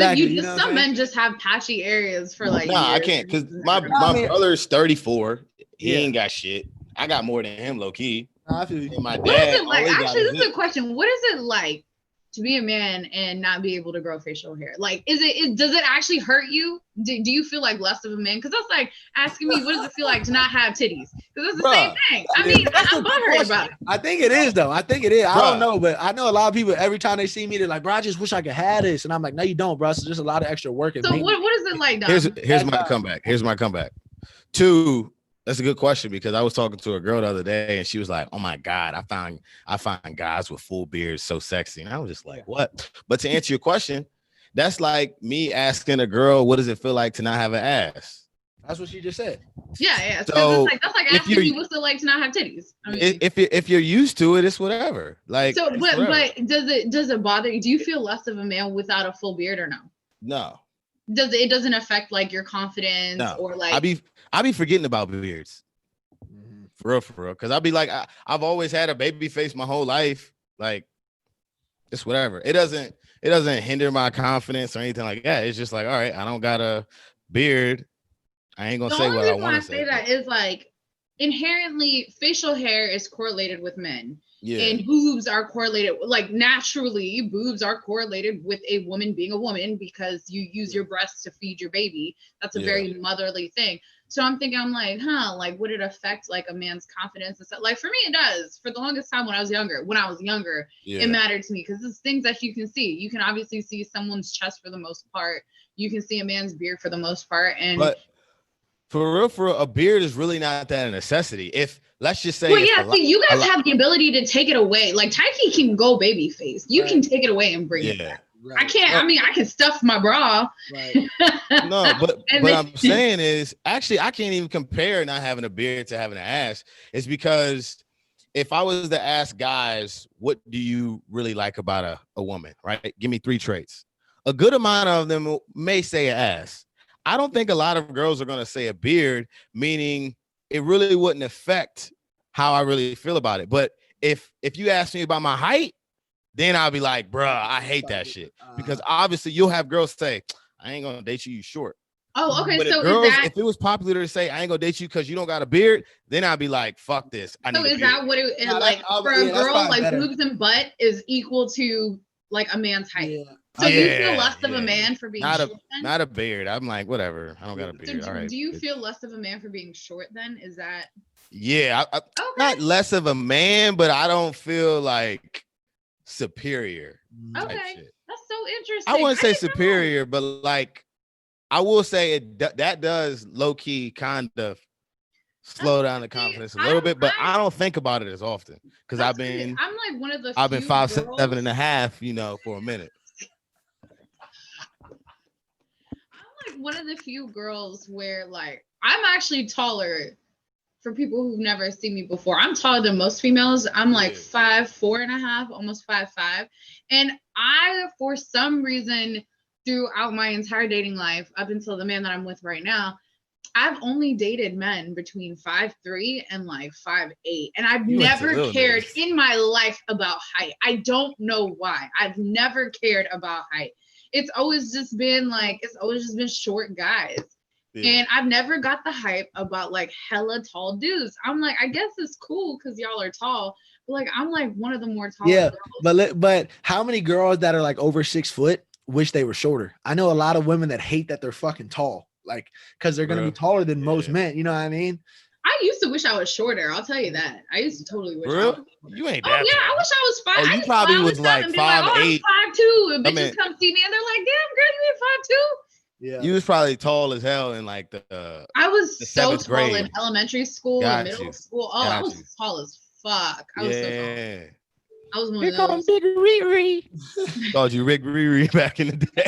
some men just have patchy areas for like. Nah, years. I can't because my brother's 34. He ain't got shit. I got more than him, low key. I feel you. My dad. What is it like? Actually, this is a question. What is it like to be a man and not be able to grow facial hair? Like, does it actually hurt you? Do you feel like less of a man? Because that's like asking me, what does it feel like to not have titties? Because it's the same thing. I mean, I'm butthurt about it. I think it is, though. I think it is. I don't know, but I know a lot of people, every time they see me, they're like, bro, I just wish I could have this. And I'm like, no, you don't, bro. It's just a lot of extra work. So what is it like, Dom? Here's my comeback. Here's my comeback. 2, that's a good question because I was talking to a girl the other day and she was like, oh my God, I find guys with full beards so sexy. And I was just like, what? But to answer your question, that's like me asking a girl, what does it feel like to not have an ass? That's what she just said. Yeah. So that's like asking me what's it like to not have titties. I mean, if you're used to it, it's whatever. Like, so, but does it bother you? Do you feel less of a man without a full beard or no? No. It doesn't affect like your confidence or like I be forgetting about beards. For real. Cause I'll be like, I've always had a baby face my whole life. Like, it's whatever. It doesn't hinder my confidence or anything like that. It's just like, all right, I don't got a beard. I ain't gonna say what I want to say. The only reason I say that is like inherently facial hair is correlated with men. And boobs are correlated, like naturally, boobs are correlated with a woman being a woman because you use your breasts to feed your baby. That's a very motherly thing. So I'm thinking, I'm like, like, would it affect like a man's confidence and stuff? Like for me, it does. For the longest time when I was younger, it mattered to me because it's things that you can see. You can obviously see someone's chest for the most part. You can see a man's beard for the most part. But for real, a beard is really not that a necessity. If let's just say, you guys have the ability to take it away. Like Taiki can go baby face. You can take it away and bring it back. Right. I can't. I mean, I can stuff my bra. Right. No, but what I'm saying is, actually, I can't even compare not having a beard to having an ass. It's because if I was to ask guys, what do you really like about a woman? Right? Give me 3 traits. A good amount of them may say an ass. I don't think a lot of girls are going to say a beard, meaning it really wouldn't affect how I really feel about it. But if you ask me about my height, then I'll be like, bruh, I hate that shit. Because obviously you'll have girls say, I ain't gonna date you short. Oh, okay. But so if it was popular to say I ain't gonna date you because you don't got a beard, then I'd be like, fuck this. So is that what it is like for a girl, like better. Boobs and butt is equal to like a man's height? Yeah. So you feel less of a man for being short then? Not a beard. I'm like, whatever. I don't got a beard. So do you feel less of a man for being short then? Is that? Yeah. Not less of a man, but I don't feel like superior. Okay. That's so interesting. I wouldn't say superior, but like I will say that does low key kind of slow down the confidence a little bit, but I don't think about it as often because I'm like one of the I've been 5'7.5", for a minute. I'm like one of the few girls where like I'm actually taller. For people who've never seen me before, I'm taller than most females. I'm like 5'4.5", almost 5'5". And I, for some reason, throughout my entire dating life, up until the man that I'm with right now, I've only dated men between 5'3" and like 5'8". And I've never cared in my life about height. I don't know why. I've never cared about height. It's always just been short guys. Yeah. And I've never got the hype about like hella tall dudes. I'm like, I guess it's cool because y'all are tall. But like, I'm like one of the more tall girls. But how many girls that are like over 6 foot wish they were shorter? I know a lot of women that hate that they're fucking tall, like because they're gonna be taller than most men. You know what I mean? I used to wish I was shorter. I'll tell you that. I used to totally wish. You ain't that. Oh yeah, I wish I was 5. Oh, you probably was like 5'8". 5'2", and bitches come see me and they're like, "Damn, girl, you ain't 5'2". Yeah, you was probably tall as hell in like I was so tall grade. In elementary school and middle school. Oh, I was tall as fuck. I was so tall. I was one of those. Big Riri. Called you Rick Riri back in the day.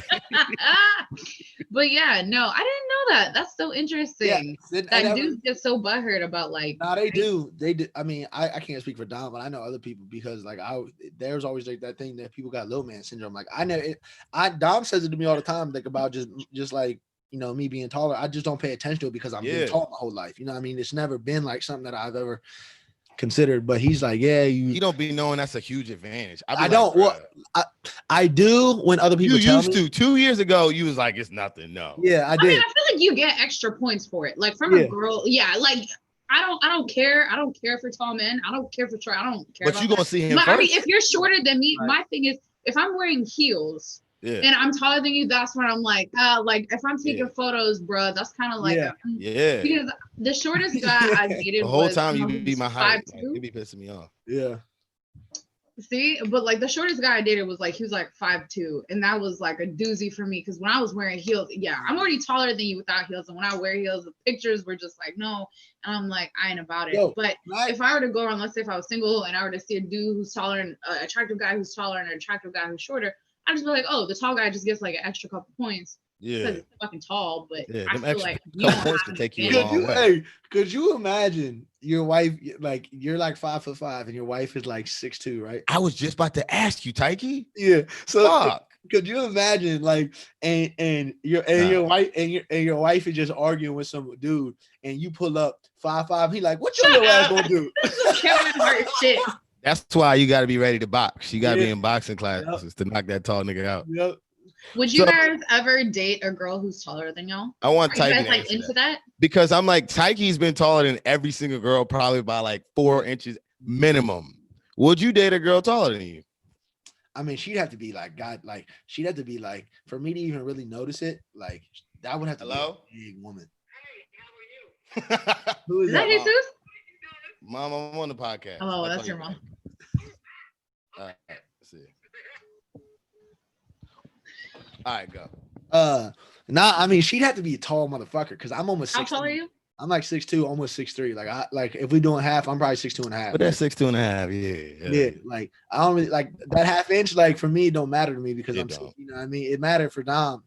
But yeah, no, I didn't know that. That's so interesting. Yeah, that dudes get so butthurt about like. No, they do. They do. I mean, I can't speak for Dom, but I know other people because like there's always like that thing that people got little man syndrome. Like Dom says it to me all the time, like about just like me being taller. I just don't pay attention to it because I've been tall my whole life. You know what I mean? It's never been like something that I've ever considered, but he's like, you don't be knowing that's a huge advantage. I don't. Well, I do when other people tell me. 2 years ago, you was like, it's nothing. No. Yeah, I did. I feel like you get extra points for it. Like from a girl, like I don't care. I don't care for tall men. I don't care for short. I don't care. But you gonna see him first. I mean, if you're shorter than me, my thing is if I'm wearing heels. Yeah. And I'm taller than you. That's when I'm like if I'm taking photos, bro, that's kind of like because the shortest guy I dated the whole time you be my height. Like, you be pissing me off. Yeah. See, but like the shortest guy I dated was like he was like 5'2", and that was like a doozy for me because when I was wearing heels, I'm already taller than you without heels, and when I wear heels, the pictures were just like no, and I'm like I ain't about it. But if I were to go on, let's say if I was single and I were to see a dude who's taller and attractive guy who's taller and an attractive guy who's shorter. I just be like, oh, the tall guy just gets like an extra couple points. Yeah, because it's fucking tall. But I feel like couple points can take you a long way. Could you imagine your wife like you're like 5'5" and your wife is like 6'2", right? I was just about to ask you, Taiki. Yeah. So could you imagine like and your wife is just arguing with some dude and you pull up 5'5", he like, what your little ass gonna do? This is Kevin Hart shit. That's why you got to be ready to box. You got to be in boxing classes to knock that tall nigga out. Yep. Would you guys ever date a girl who's taller than y'all? I want Taiki. Are you guys like into that? Because I'm like Taiki's been taller than every single girl, probably by like 4 inches minimum. Would you date a girl taller than you? I mean, she'd have to be like she'd have to be like, for me to even really notice it, like that would have to be a big woman. Who is that? Jesus? Mom, I'm on the podcast. Oh, that's your mom. All right, let's see. All right, go. I mean, she'd have to be a tall motherfucker because I'm almost 6'2". How tall are you? I'm like 6'2", almost 6'3". Like if we doing half, I'm probably 6'2.5". But that's 6'2.5", yeah. Like I don't really like that half inch. Like for me, it don't matter to me because I'm, you know what I mean? It mattered for Dom.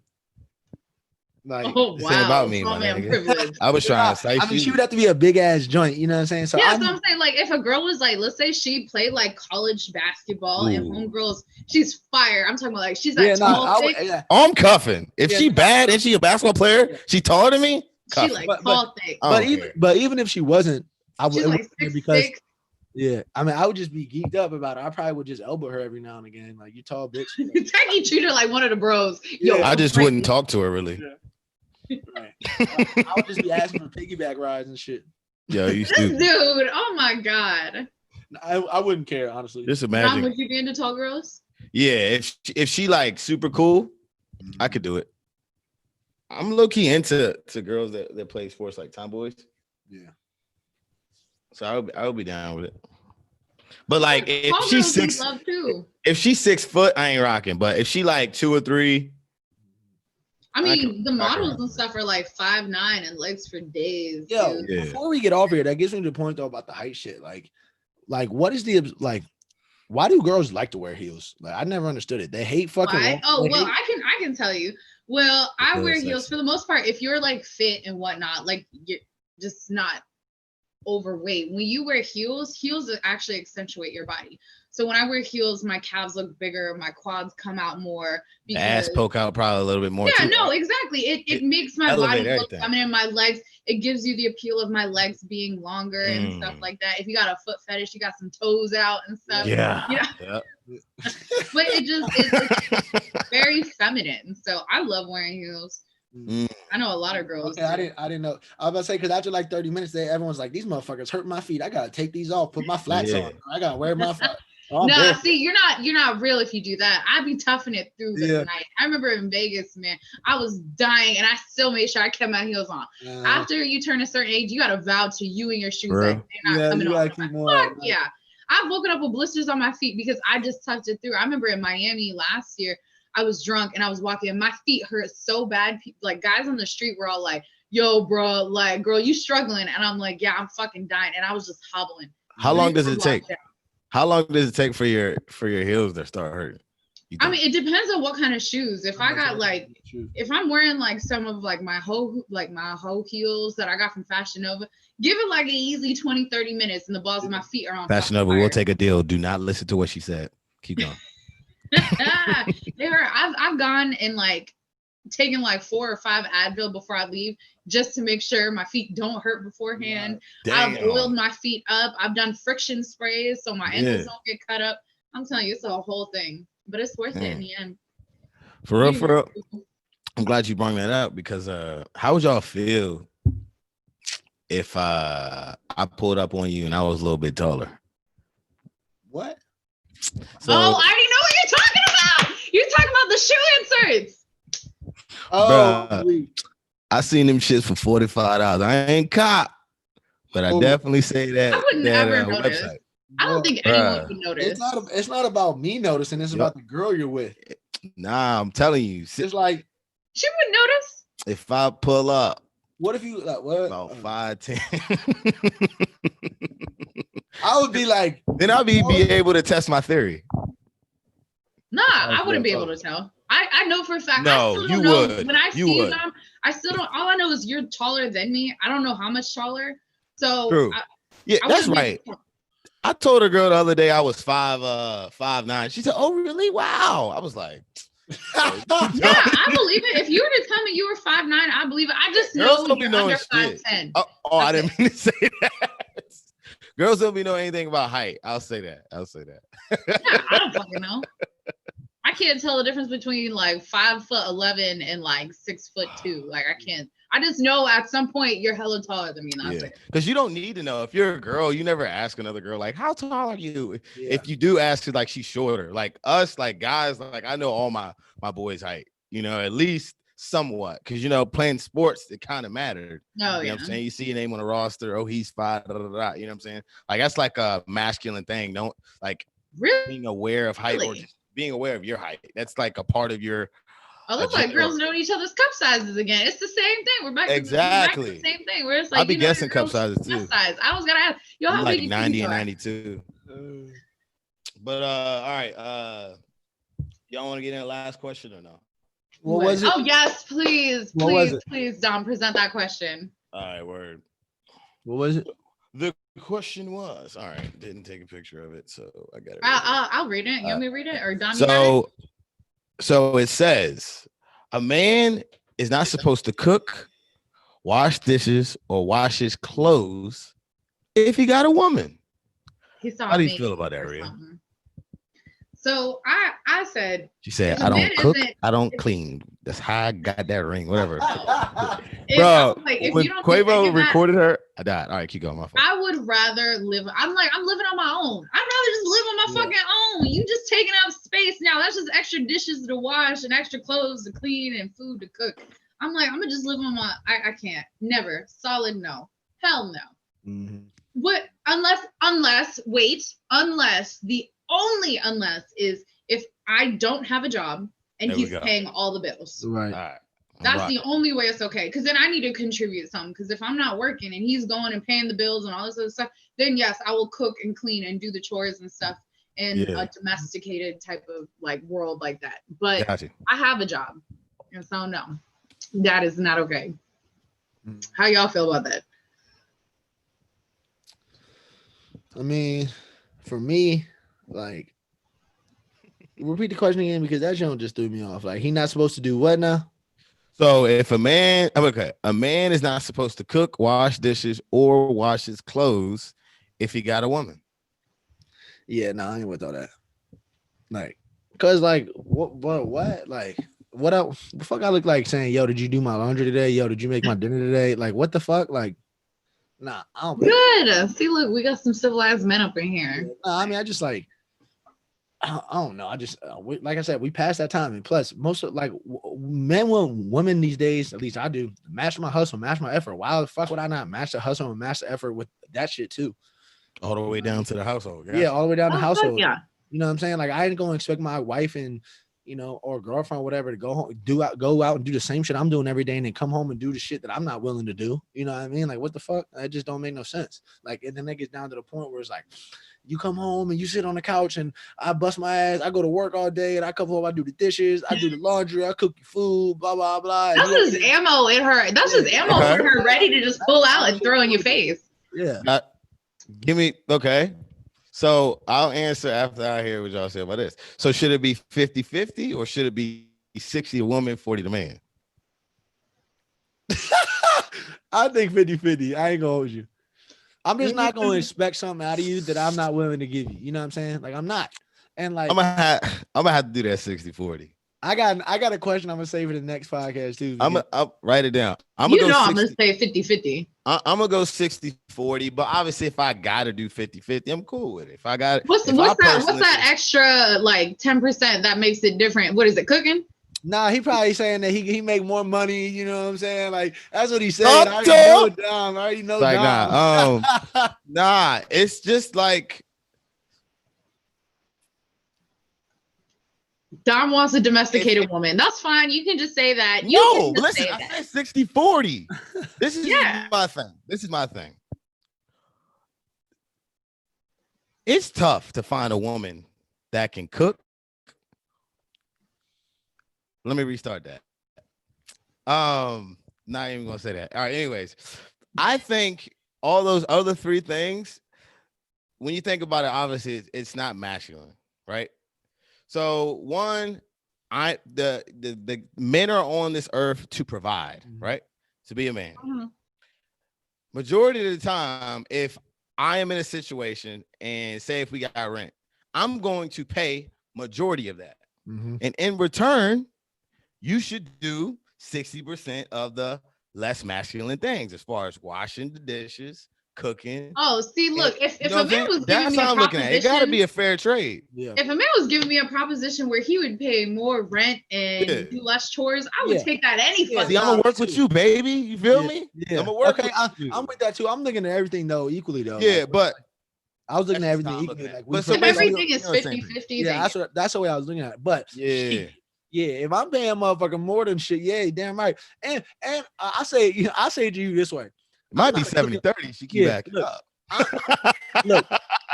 Like, oh wow, ain't about me, man. I was trying to. I mean, she would have to be a big ass joint. You know what I'm saying? So yeah, so I'm saying, like, if a girl was like, let's say she played like college basketball and homegirls, she's fire. I'm talking about like she's like tall, thick. I'm cuffing. If she bad and she a basketball player, she taller than me. She like tall, thick. But even if she wasn't, I would like 6'6". Yeah, I mean, I would just be geeked up about it. I probably would just elbow her every now and again, like, you tall bitch. You treat her like one of the bros. Yo, I just wouldn't talk to her really. Yeah. Right. I would just be asking for piggyback rides and shit. Yo, you stupid. Dude, oh my god. I wouldn't care, honestly. Just imagine. Mom, would you be into tall girls? Yeah, if she like super cool, I could do it. I'm low key into girls that play sports like tomboys. Yeah. So I would be down with it. But like if tall she's if she's 6 foot, I ain't rocking. But if she like 2 or 3. I mean, the models and stuff are like 5'9" and legs for days. Yo, before we get off here, that gets me to the point though about the height shit. Like what is the like? Why do girls like to wear heels? Like I never understood it. They hate fucking. I can tell you. Well, I wear heels for the most part. If you're like fit and whatnot, like you're just not overweight. When you wear heels actually accentuate your body. So when I wear heels, my calves look bigger, my quads come out more. Because, ass poke out probably a little bit more. Yeah, too, no, right? exactly. It makes my body look feminine. My legs, it gives you the appeal of my legs being longer and stuff like that. If you got a foot fetish, you got some toes out and stuff. Yeah. You know? Yep. But it's very feminine. So I love wearing heels. I know a lot of girls. Okay, I didn't know. I was about to say, because after like 30 minutes, everyone's like, these motherfuckers hurt my feet. I gotta take these off, put my flats on. I gotta wear my flats. No, see, you're not real if you do that. I'd be toughing it through the night. I remember in Vegas, man, I was dying and I still made sure I kept my heels on. After you turn a certain age, you got to vow to you and your shoes that they're not coming off. Yeah. I've woken up with blisters on my feet because I just tucked it through. I remember in Miami last year, I was drunk and I was walking and my feet hurt so bad. Like guys on the street were all like, yo, bro, like, girl, you struggling? And I'm like, yeah, I'm fucking dying. And I was just hobbling. How long does it take? How long does it take for your heels to start hurting? I mean, it depends on what kind of shoes. If I got like, if I'm wearing like some of like my whole heels that I got from Fashion Nova, give it like an easy 20-30 minutes and the balls of my feet are on Fashion Nova. We'll take a deal. Do not listen to what she said. Keep going. They hurt. I've gone and like taken like 4 or 5 Advil before I leave just to make sure my feet don't hurt beforehand. I've oiled my feet up. I've done friction sprays so my ankles don't get cut up. I'm telling you, it's a whole thing, but it's worth it in the end. For real. I'm glad you brought that up because how would y'all feel if I pulled up on you and I was a little bit taller? What? So, I already know what you're talking about. You're talking about the shoe inserts. Bruh, I seen them shits for $45. I ain't cop, but I definitely say that. I would never notice. Website. I don't think anyone would notice. It's not about me noticing. It's about the girl you're with. Nah, I'm telling you. It's like she would notice. If I pull up. What if you like what? About 5'10". I would be like. Then I'll be able to test my theory. Nah, I wouldn't be able to tell. I know for a fact. No, I still don't know. When I see them, I still don't. All I know is you're taller than me. I don't know how much taller. So true. That's right. I told a girl the other day I was 5'9". She said, "Oh, really? Wow." I was like, "Yeah, I believe it. If you were to tell me you were 5'9", I believe it. I just know you're under 5'10". Oh, I didn't mean to say that. Girls don't be know anything about height. I'll say that. Yeah, I don't fucking know. I I can't tell the difference between like 5'11" and like 6'2". Like I can't. I just know at some point you're hella taller than me. Yeah, because you don't need to know. If you're a girl, you never ask another girl like, "How tall are you?" Yeah. If you do ask her, like she's shorter. Like us, like guys, like I know all my boys' height. At least somewhat, because playing sports it kind of mattered. Oh, you know what I'm saying? You see your name on the roster. Oh, he's 5. You know what I'm saying? Like that's like a masculine thing. Don't like really being aware of height or just being aware of your height. That's like a part of your. Oh, looks like girls know each other's cup sizes again. It's the same thing. We're back to the same thing. Where it's like I'll be guessing cup sizes too. Size. I was gonna ask, yo, how like big 90 and 92. But all right. Y'all want to get in the last question or no? What was it? Oh yes, please, Dom, present that question. All right, word. What was it? The question was, all right, didn't take a picture of it, so I got it. I'll read it. You want me to read it, or Dom? So it says, a man is not supposed to cook, wash dishes, or wash his clothes if he got a woman. How do you feel about that, Rhea? So I said. She said, I don't cook, I don't clean. That's how I got that ring, whatever. Bro, when Quavo recorded her, I died. All right, keep going. My fault. I would rather live. I'm living on my own. I'd rather just live on my fucking own. You just taking up space now. That's just extra dishes to wash and extra clothes to clean and food to cook. I'm gonna just live on my. I can't. Never. Solid no. Hell no. Mm-hmm. What? Unless the only unless is if I don't have a job and he's paying all the bills. Right. All right. That's the only way it's okay. Because then I need to contribute something. Because if I'm not working and he's going and paying the bills and all this other stuff, then yes, I will cook and clean and do the chores and stuff in a domesticated type of like world like that. But I have a job. And so no, that is not okay. How y'all feel about that? I mean, for me, like, repeat the question again, because that joint just threw me off. Like, he not supposed to do what now? So if a man is not supposed to cook, wash dishes, or wash his clothes if he got a woman. Yeah, no, I ain't with all that. Like, cause like what? Like, what else? The fuck I look like saying, yo, did you do my laundry today? Yo, did you make my dinner today? Like, what the fuck? Like, nah, I don't. Good. See, look, we got some civilized men up in here. Nah, I mean, I just like. I don't know. I just like I said, we passed that time, and plus, most of like men and women these days, at least I do, match my hustle, match my effort. Why the fuck would I not match the hustle and match the effort with that shit too? All the way down to the household. Yeah, all the way down to the household. Yeah, you know what I'm saying? Like I ain't gonna expect my wife and or girlfriend or whatever to go home, go out and do the same shit I'm doing every day, and then come home and do the shit that I'm not willing to do. You know what I mean? Like what the fuck? That just don't make no sense. Like, and then it gets down to the point where it's like, you come home and you sit on the couch and I bust my ass. I go to work all day and I come home. I do the dishes. I do the laundry. I cook your food. Blah blah blah. That's just ammo in her. That's just ammo for her, ready to just pull out and throw in your face. Yeah. Give me okay. So I'll answer after I hear what y'all say about this. So should it be 50-50 or should it be 60 a woman, 40 the man? I think 50-50. I ain't gonna hold you. I'm just not going to expect something out of you that I'm not willing to give you. You know what I'm saying? Like I'm not. And like I'm gonna have to do that 60-40. I got a question I'm gonna say for the next podcast too. I'll write it down. I'm gonna say 50-50. I'm gonna go 60-40, but obviously if I gotta do 50-50, I'm cool with it. If I got it, what's that extra like 10% that makes it different? What is it, cooking? Nah, he probably saying that he make more money. You know what I'm saying? Like that's what he said. I already know. Like nah, it's just like Dom wants a domesticated woman. That's fine. You can just say that. Listen, I said 60-40. This is my thing. This is my thing. It's tough to find a woman that can cook. Let me restart that. Not even gonna say that. All right. Anyways, I think all those other three things, when you think about it, obviously it's not masculine, right? So one, the men are on this earth to provide, right? To be a man. Mm-hmm. Majority of the time, if I am in a situation and say if we got rent, I'm going to pay majority of that. And in return, you should do 60% of the less masculine things as far as washing the dishes, cooking. Oh, see, look, if a man was giving that's me a how I'm looking at it. It gotta be a fair trade. Yeah. If a man was giving me a proposition where he would pay more rent and do less chores, I would take that any fucking. See, I'm gonna work with you, baby. You feel me? Yeah. I'm gonna work with you. I'm with that too. I'm looking at everything though equally though. Yeah, but I was looking at everything equally. Like, but so everything is 50-50. Yeah, that's the way I was looking at it. But yeah. If I'm paying motherfucking more than shit, damn right. And I say to you this way. It might be 70-30. She keep backing up. Look,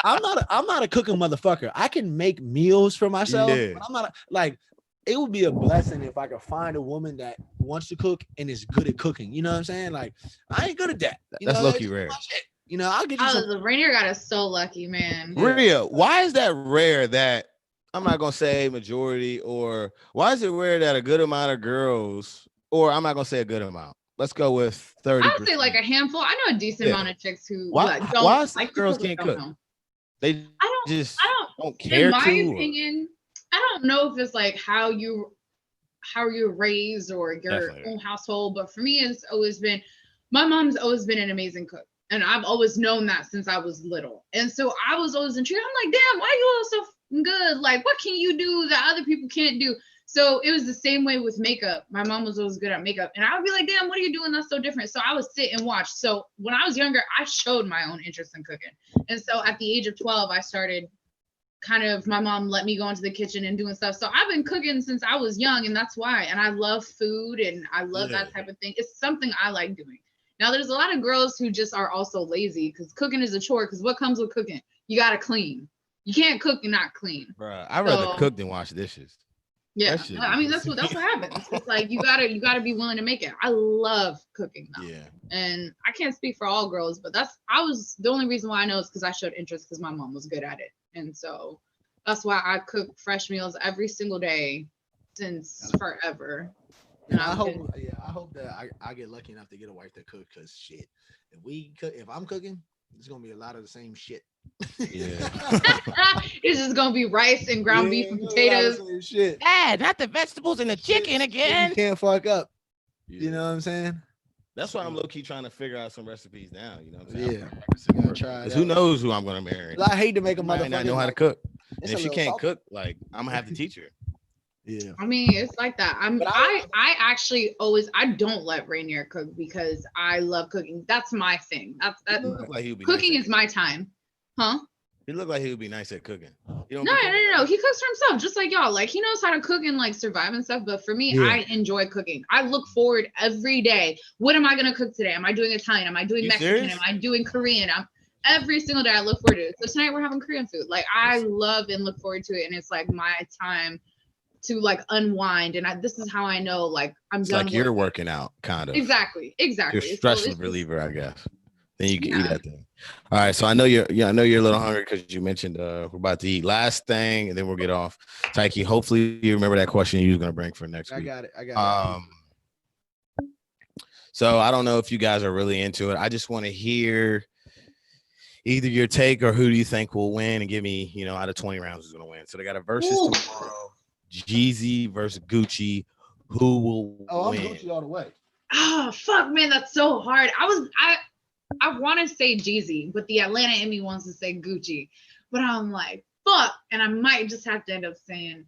I'm not a cooking motherfucker. I can make meals for myself. But I'm not it would be a blessing if I could find a woman that wants to cook and is good at cooking. You know what I'm saying? Like, I ain't good at that. That's low-key rare. You know, I'll get you some. Rainier got us so lucky, man. Rhea, why is that rare that I'm not gonna say majority, or why is it rare that a good amount of girls, or I'm not gonna say a good amount. Let's go with 30. I would say like a handful. I know a decent amount of chicks who why like girls can't cook. They don't care. In my opinion, I don't know if it's like how you're raised or your own household, but for me, it's always been my mom's always been an amazing cook. And I've always known that since I was little. And so I was always intrigued. I'm like, damn, why you all so good? Like, what can you do that other people can't do? So it was the same way with makeup. My mom was always good at makeup. And I would be like, damn, what are you doing that's so different? So I would sit and watch. So when I was younger, I showed my own interest in cooking. And so at the age of 12, I started my mom let me go into the kitchen and doing stuff. So I've been cooking since I was young. And that's why. And I love food and I love that type of thing. It's something I like doing. Now, there's a lot of girls who just are also lazy because cooking is a chore. Because what comes with cooking? You got to clean. You can't cook and not clean. Bro, I'd rather cook than wash dishes. Yeah, I mean, that's what happens. It's like you gotta be willing to make it. I love cooking though. Yeah. And I can't speak for all girls, but the only reason why I know is because I showed interest because my mom was good at it. And so that's why I cook fresh meals every single day since forever. And I hope that I get lucky enough to get a wife that cooks, because shit, if I'm cooking, it's gonna be a lot of the same shit. Yeah. It's just gonna be rice and ground beef and potatoes. Shit. Not the vegetables and the chicken again. You can't fuck up. Yeah. You know what I'm saying? That's why I'm low key trying to figure out some recipes now. You know what I'm saying? Yeah. Try. Who knows who I'm gonna marry? I hate to make a motherfucker not know how to cook. And if she can't cook, like I'm gonna have to teach her. Yeah. I mean, it's like that. I actually I don't let Rainier cook because I love cooking. That's my thing. Cooking is my time. Huh? He looked like he would be nice at cooking. No. He cooks for himself, just like y'all. Like he knows how to cook and like survive and stuff. But for me, I enjoy cooking. I look forward every day. What am I gonna cook today? Am I doing Italian? Am I doing Mexican? Serious? Am I doing Korean? Every single day I look forward to it. So tonight we're having Korean food. Like I love and look forward to it, and it's like my time to like unwind. And this is how I know like I'm done. Like you're working out, kind of. Exactly. Your stress reliever, I guess. Then you can eat that thing. All right. So I know you're a little hungry because you mentioned we're about to eat. Last thing, and then we'll get off. Taiki, hopefully you remember that question you was gonna bring for next week. I got it. So I don't know if you guys are really into it. I just want to hear either your take or who do you think will win, and give me, out of 20 rounds who's gonna win. So they got a versus tomorrow. Jeezy versus Gucci. Who will win? I'm Gucci all the way. Oh fuck, man, that's so hard. I want to say Jeezy, but the Atlanta in me wants to say Gucci. But I'm like, fuck, and I might have to end up saying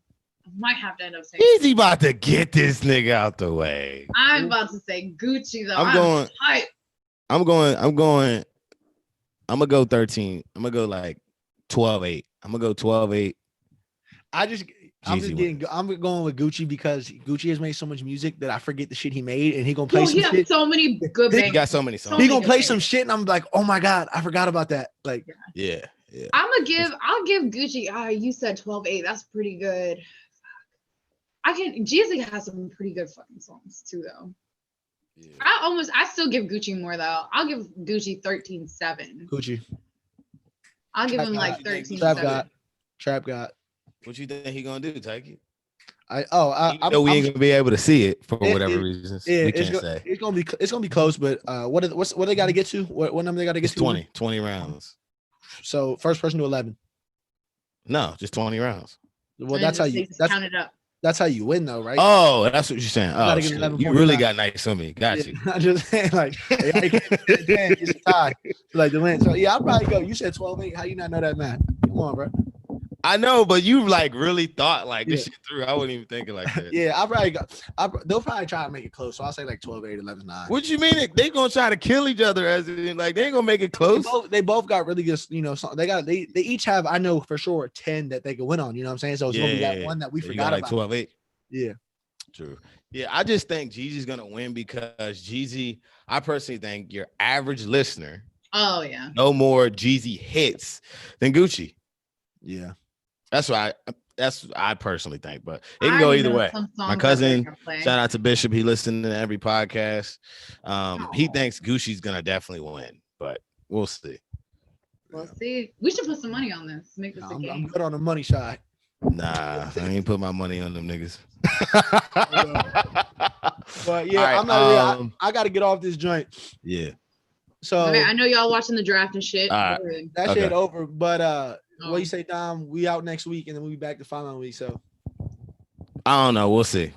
Jeezy about to get this nigga out the way. I'm about to say Gucci though. I'm gonna go 13. I'm gonna go like 12-8. I'm gonna go 12-8. I'm going with Gucci because Gucci has made so much music that I forget the shit he made, and he gonna play some shit. He so many good He got so many songs. He gonna play some shit, and I'm like, oh my god, I forgot about that. Like, yeah. I'll give Gucci. You said 12-8. That's pretty good. Jeezy has some pretty good fucking songs too, though. Yeah. I still give Gucci more though. I'll give Gucci 13-7. Gucci. I'll give him like 13-7. Trap God. What you think he gonna do, Taiki? We ain't gonna be able to see it for whatever reasons. Yeah, we can't say. It's gonna be close, but what they got to get to? What number they got to get to? 20 rounds. So first person to 11. No, just 20 rounds. Well, that's how you count it up. That's how you win, though, right? Oh, that's what you're saying. Oh, you really 11.5. got nice on me. Got you. I'm just saying, like, hey, it's a tie, like the win. So yeah, I'll probably go. You said 12-8. How you not know that math? Come on, bro. I know, but you like really thought like this shit through. I wasn't even thinking like that. Yeah, I'll probably go. They'll probably try to make it close. So I'll say like 12-8, 11-9. What you mean? They gonna try to kill each other as in, like they ain't gonna make it close. They both got really good, they each have, I know for sure, 10 that they can win on. You know what I'm saying? So it's gonna be that one that we forgot like about. 12-8. Yeah. True. Yeah, I just think Jeezy's gonna win because Jeezy, I personally think your average listener, no more Jeezy hits than Gucci. Yeah. That's what I personally think, but it can go either way. My cousin, shout out to Bishop, he listens to every podcast. He thinks Gucci's gonna definitely win, but we'll see. We'll see. We should put some money on this. Make this a game. I'm good on the money side. Nah, I ain't put my money on them niggas. But yeah, right, I'm not. I got to get off this joint. Yeah. So okay, I know y'all watching the draft and shit. That shit over. But what you say, Dom? We out next week, and then we'll be back the following week. So I don't know. We'll see.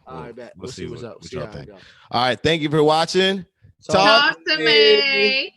All right, bet. We'll see what's up. What y'all think. All right. Thank you for watching. Talk to me.